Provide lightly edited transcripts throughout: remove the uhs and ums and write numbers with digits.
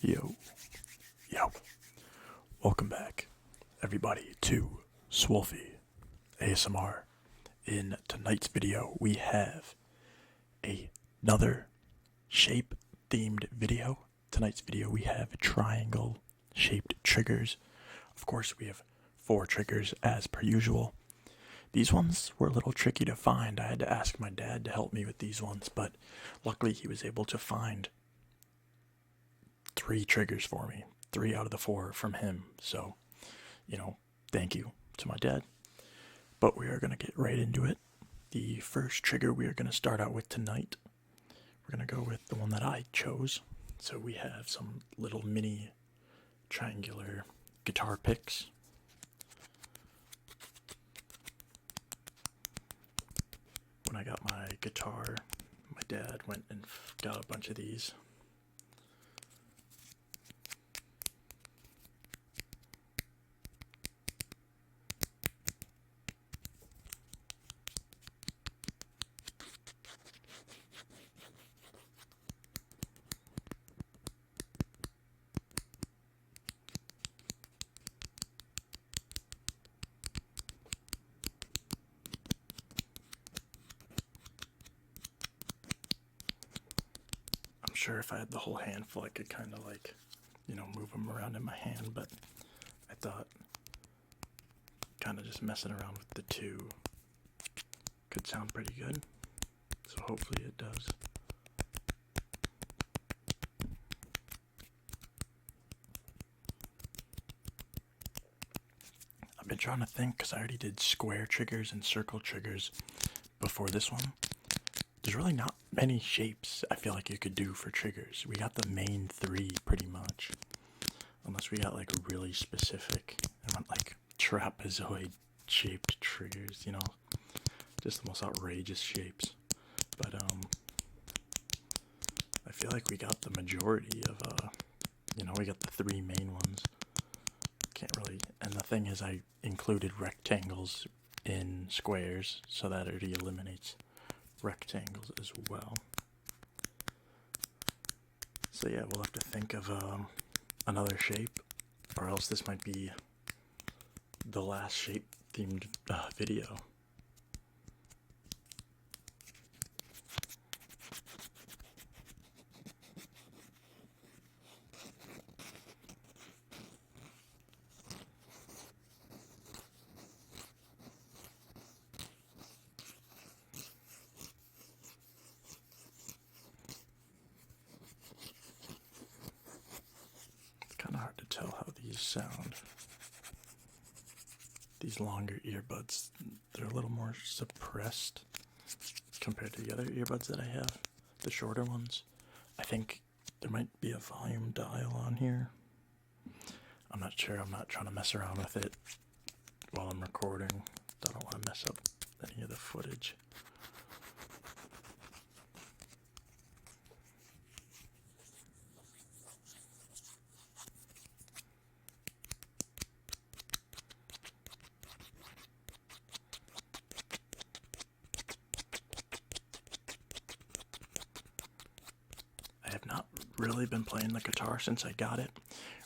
Yo, yo, welcome back, everybody, to Swolfie ASMR. In tonight's video, we have another shape-themed video. Tonight's video, we have triangle-shaped triggers. Of course, we have 4 triggers as per usual. These ones were a little tricky to find. I had to ask my dad to help me with these ones, but luckily he was able to find 3 triggers for me. 3 out of the 4 from him. So, thank you to my dad. But we are going to get right into it. The first trigger we are going to start out with tonight, we're going to go with the one that I chose. So we have some little mini triangular guitar picks. When I got my guitar, my dad went and got a bunch of these. I'm sure if I had the whole handful, I could kind of move them around in my hand, but I thought kind of just messing around with the 2 could sound pretty good. So hopefully it does. I've been trying to think because I already did square triggers and circle triggers before this one. There's really not many shapes I feel like you could do for triggers. We got the main 3 pretty much. Unless we got like really specific and went like trapezoid shaped triggers, just the most outrageous shapes. But I feel like we got the majority of we got the 3 main ones. Can't really, and the thing is I included rectangles in squares, so that already eliminates rectangles as well. So yeah, we'll have to think of another shape, or else this might be the last shape themed video. Kind of hard to tell how these sound. These longer earbuds, they're a little more suppressed compared to the other earbuds that I have, the shorter ones. I think there might be a volume dial on here. I'm not sure. I'm not trying to mess around with it while I'm recording. I don't want to mess up any of the footage. I have not really been playing the guitar since I got it,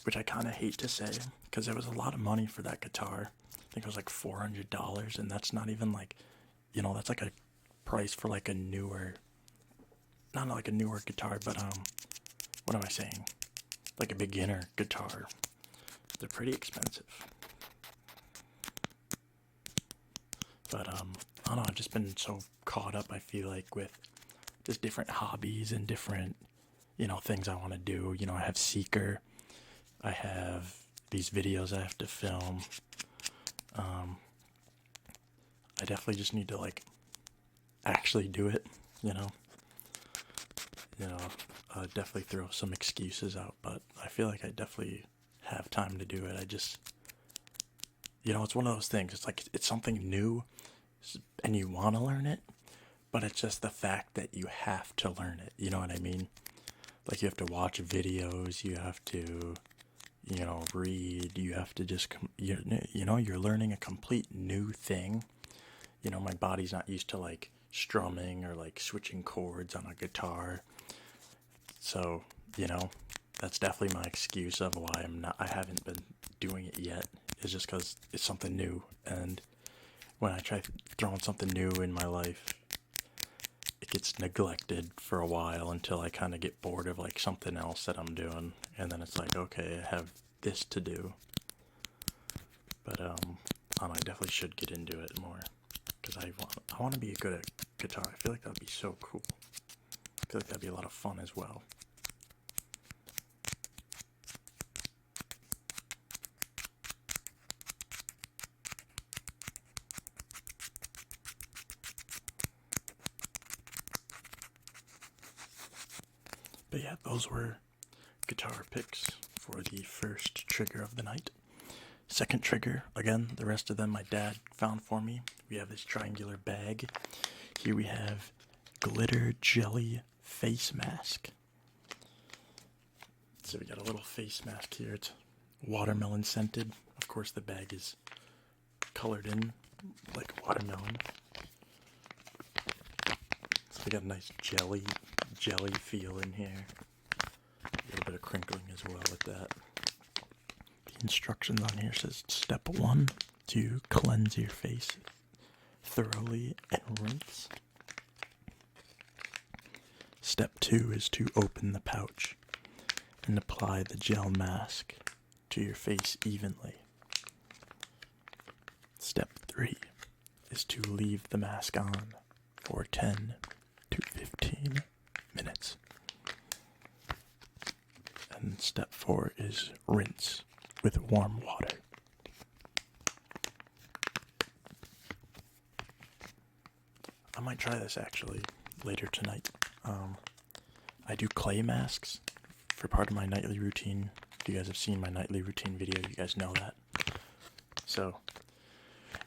which I kind of hate to say because there was a lot of money for that guitar. I think it was like $400, and that's not even like, that's like a price for like a newer, not like a newer guitar, but what am I saying? Like a beginner guitar. They're pretty expensive. But I don't know, I've just been so caught up, I feel like, with just different hobbies and different things I want to do. I have Seeker. I have these videos I have to film. I definitely just need to actually do it. Definitely throw some excuses out, but I feel like I definitely have time to do it. I just, it's one of those things. It's like it's something new, and you want to learn it, but it's just the fact that you have to learn it. You know what I mean? Like you have to watch videos, you have to, read, you have to just, you're learning a complete new thing. My body's not used to strumming or switching chords on a guitar. So, that's definitely my excuse of why I haven't been doing it yet. Is just because it's something new, and when I try throwing something new in my life, it gets neglected for a while until I kind of get bored of like something else that I'm doing, and then it's like, okay, I have this to do. But I don't know, I definitely should get into it more because I want to be good at guitar. I feel like that'd be so cool. I feel like that'd be a lot of fun as well. But yeah, those were guitar picks for the first trigger of the night. Second trigger, again, the rest of them my dad found for me. We have this triangular bag. Here we have glitter jelly face mask. So we got a little face mask here. It's watermelon scented. Of course, the bag is colored in like watermelon. So we got a nice jelly feel in here. A little bit of crinkling as well with that. The instructions on here says step 1 to cleanse your face thoroughly and rinse. Step 2 is to open the pouch and apply the gel mask to your face evenly. Step 3 is to leave the mask on for 10 to 15 minutes. And step 4 is rinse with warm water. I might try this actually later tonight. I do clay masks for part of my nightly routine. If you guys have seen my nightly routine video, you guys know that. So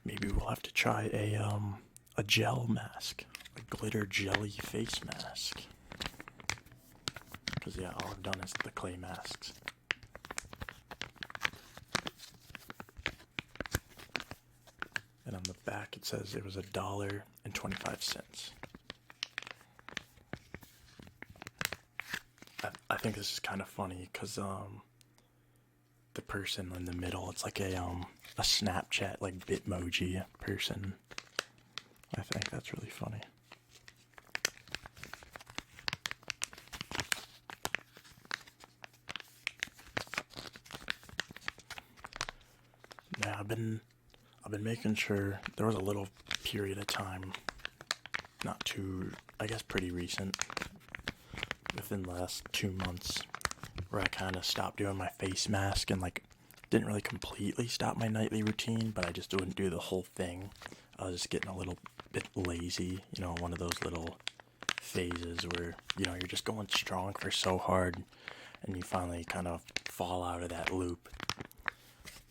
maybe we'll have to try a gel mask, a glitter jelly face mask. Because yeah, all I've done is the clay masks. And on the back it says it was $1.25. I think this is kind of funny because the person in the middle, it's like a Snapchat like Bitmoji person. I think that's really funny. Yeah, I've been making sure. There was a little period of time, not too, I guess pretty recent, within the last 2 months, where I kind of stopped doing my face mask and like didn't really completely stop my nightly routine, but I just wouldn't do the whole thing. I was just getting a little bit lazy, you know, one of those little phases where, you know, you're just going strong for so hard and you finally kind of fall out of that loop.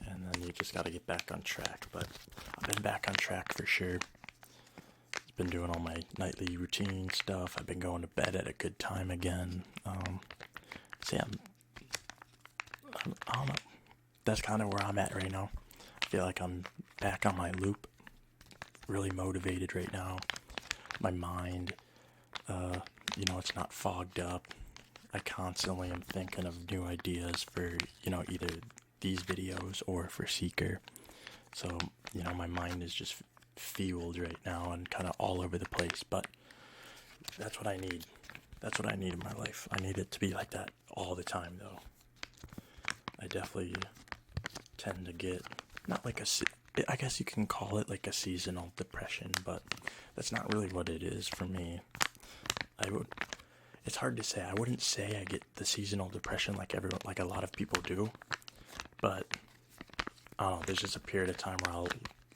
And then you just got to get back on track. But I've been back on track for sure. I've been doing all my nightly routine stuff. I've been going to bed at a good time again. So yeah, I don't know. That's kind of where I'm at right now. I feel like I'm back on my loop. Really motivated right now. My mind, you know, it's not fogged up. I constantly am thinking of new ideas for, you know, either these videos or for Seeker. So, you know, my mind is just fueled right now and kind of all over the place, but that's what I need. That's what I need in my life. I need it to be like that all the time, though. I definitely tend to get, not like I guess you can call it like a seasonal depression, but that's not really what it is for me. It's hard to say. I wouldn't say I get the seasonal depression like a lot of people do. But, I don't know, there's just a period of time where I'll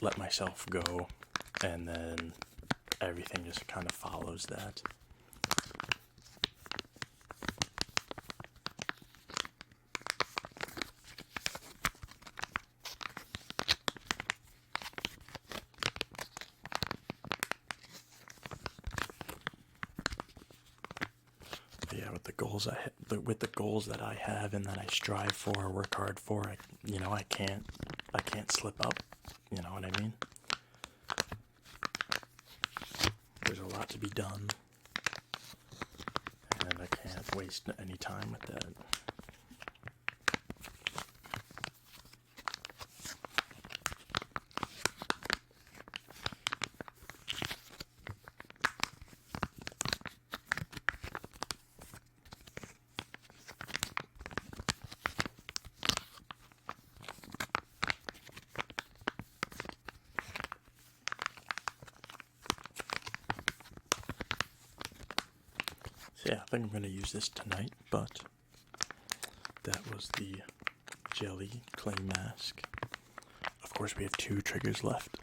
let myself go, and then everything just kind of follows that. But yeah, with the goals that I have and that I strive for, work hard for, I can't slip up. You know what I mean? There's a lot to be done, and I can't waste any time with that. yeah, I think I'm going to use this tonight, but that was the jelly clay mask. Of course, we have 2 triggers left.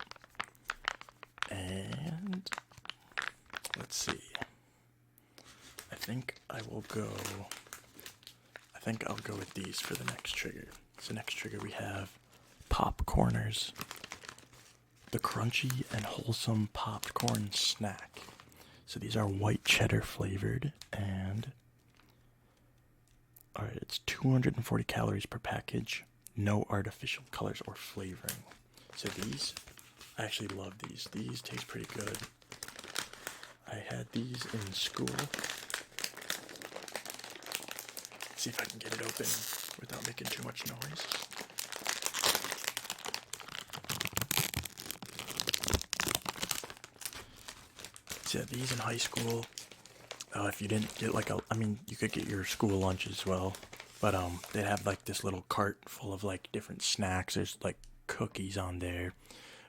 And let's see. I think I'll go with these for the next trigger. So next trigger we have Popcorners. The crunchy and wholesome popcorn snack. So these are white cheddar flavored, and alright, it's 240 calories per package. No artificial colors or flavoring. So these, I actually love these. These taste pretty good. I had these in school. Let's see if I can get it open without making too much noise. So yeah, these in high school. If you didn't get like you could get your school lunch as well. But they'd have like this little cart full of like different snacks. There's like cookies on there.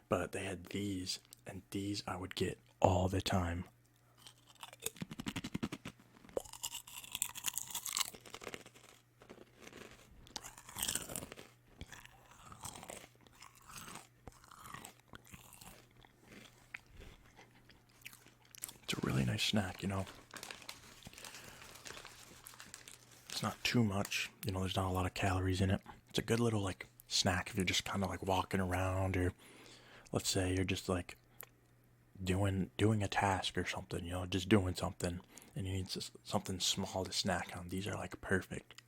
But they had these, and these I would get all the time. It's a really nice snack, you know. It's not too much, you know, there's not a lot of calories in it. It's a good little like snack if you're just kind of like walking around, or let's say you're just like doing a task or something, you know, just doing something and you need something small to snack on. These are like perfect.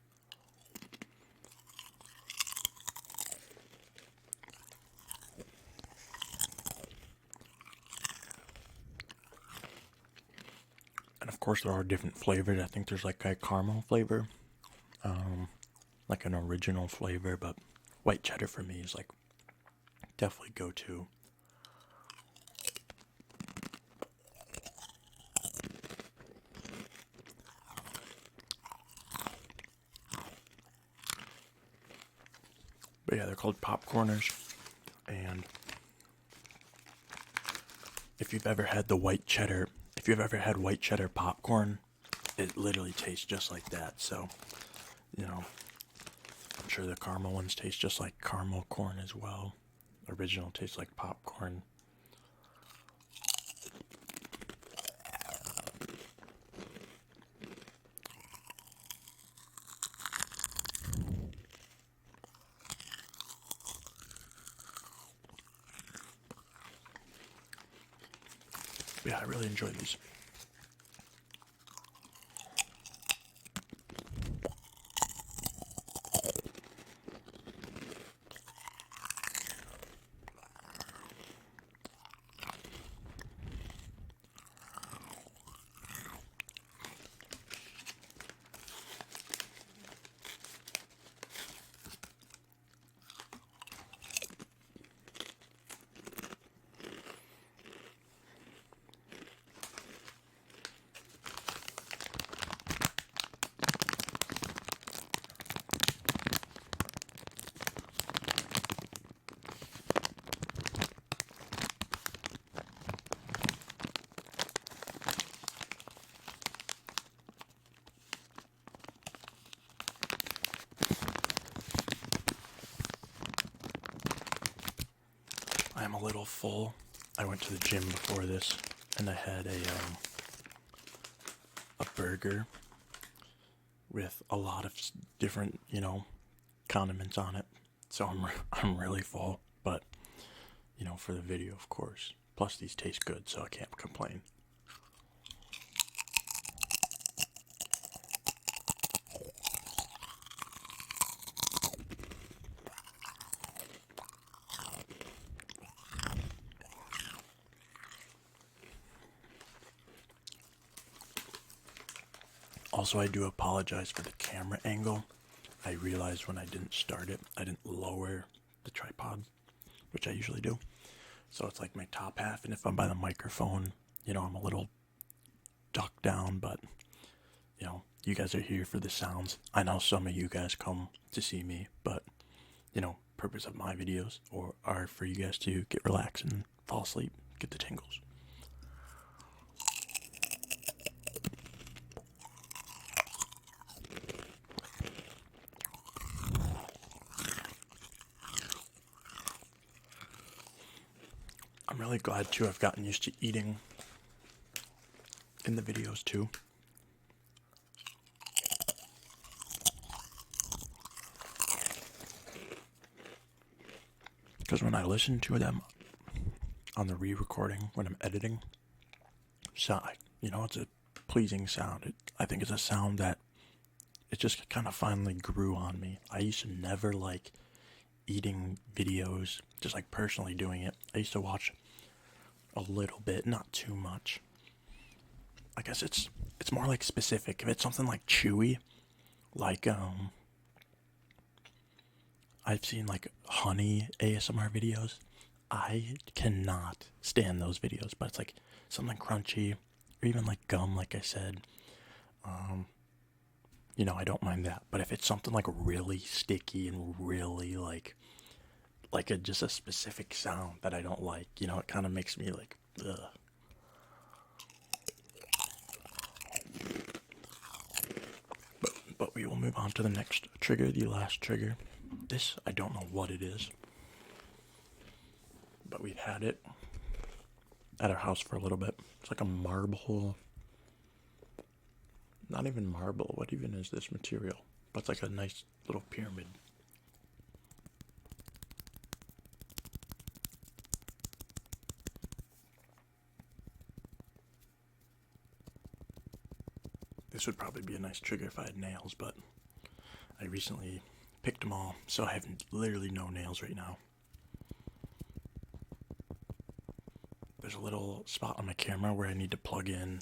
And of course there are different flavors. I think there's like a caramel flavor, like an original flavor, but white cheddar for me is like definitely go to. But yeah, they're called Popcorners, and if you've ever had white cheddar popcorn, it literally tastes just like that. So, you know, I'm sure the caramel ones taste just like caramel corn as well. Original tastes like popcorn. Yeah, I really enjoy these. I am a little full. I went to the gym before this, and I had a burger with a lot of different, you know, condiments on it. So I'm really full, but you know, for the video, of course. Plus, these taste good, so I can't complain. Also, I do apologize for the camera angle. I realized when I didn't start it, I didn't lower the tripod, which I usually do. So it's like my top half, and if I'm by the microphone, you know, I'm a little ducked down, but, you know, you guys are here for the sounds. I know some of you guys come to see me, but, you know, purpose of my videos are for you guys to get relaxed and fall asleep, get the tingles. I'm really glad too I've gotten used to eating in the videos too. Because when I listen to them on the re-recording, when I'm editing, so it's a pleasing sound. I think it's a sound that it just kind of finally grew on me. I used to never like eating videos, just like personally doing it. I used to watch a little bit, not too much. I guess it's more like specific. If it's something like chewy, like I've seen like honey ASMR videos. I cannot stand those videos, but it's like something crunchy or even like gum, like I said. I don't mind that. But if it's something like really sticky and really like just a specific sound that I don't like, it kind of makes me like, ugh. But we will move on to the next trigger, the last trigger. This, I don't know what it is, but we've had it at our house for a little bit. It's like a marble, not even marble, what even is this material? But it's like a nice little pyramid. This would probably be a nice trigger if I had nails, but I recently picked them all, so I have literally no nails right now. There's a little spot on my camera where I need to plug in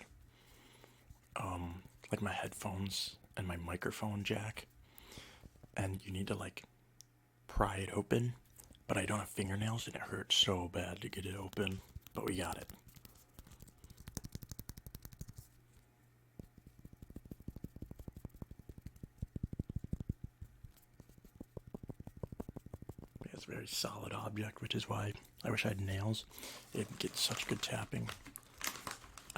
like my headphones and my microphone jack, and you need to like pry it open, but I don't have fingernails and it hurts so bad to get it open, but we got it. It's a very solid object, which is why I wish I had nails. It'd get such good tapping.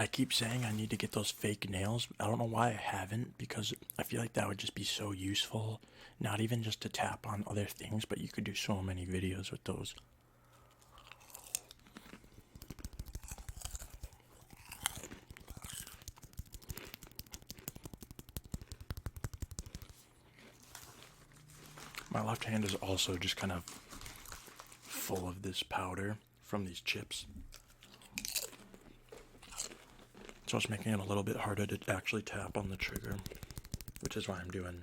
I keep saying I need to get those fake nails. I don't know why I haven't, because I feel like that would just be so useful. Not even just to tap on other things, but you could do so many videos with those. My left hand is also just kind of full of this powder from these chips. So it's making it a little bit harder to actually tap on the trigger, which is why I'm doing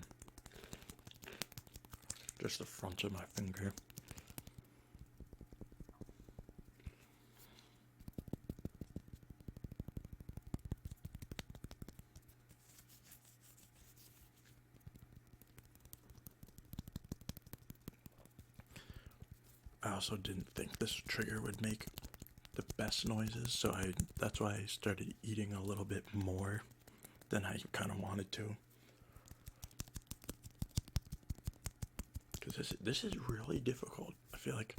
just the front of my finger. I also didn't think this trigger would make the best noises, so that's why I started eating a little bit more than I kind of wanted to. Because this is really difficult. I feel like,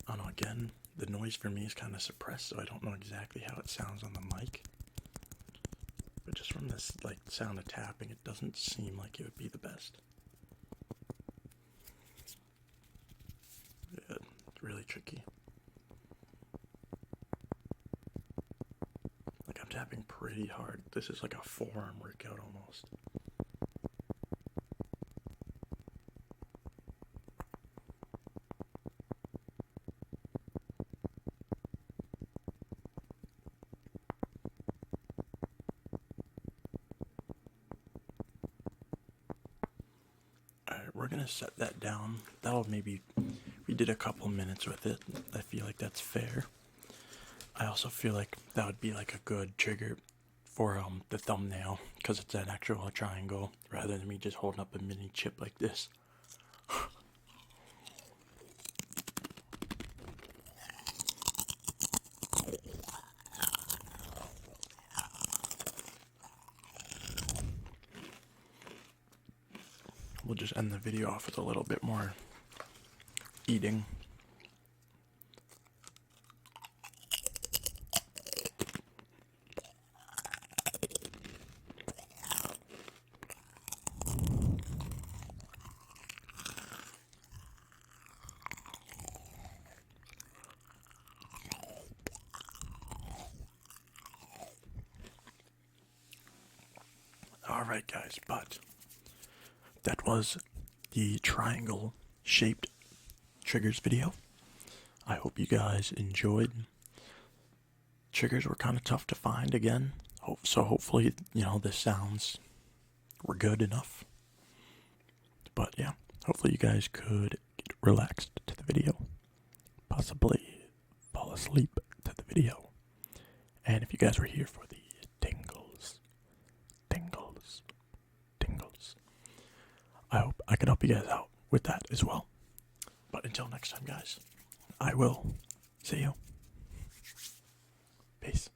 I don't know, again, the noise for me is kind of suppressed, so I don't know exactly how it sounds on the mic. But just from this like sound of tapping, it doesn't seem like it would be the best. Yeah, it's really tricky. Like, I'm tapping pretty hard. This is like a forearm workout almost. Alright, we're gonna set that down. That'll maybe, we did a couple minutes with it. I feel like that's fair. I also feel like that would be like a good trigger for the thumbnail, because it's an actual triangle rather than me just holding up a mini chip like this. We'll just end the video off with a little bit more eating. Alright, guys, but that was the triangle shaped triggers video. I hope you guys enjoyed. Triggers were kind of tough to find again, so hopefully, the sounds were good enough. But yeah, hopefully you guys could get relaxed to the video, possibly fall asleep to the video. And if you guys were here for the tingles, tingles, tingles, I hope I can help you guys out with that as well. But until next time, guys, I will see you. Peace.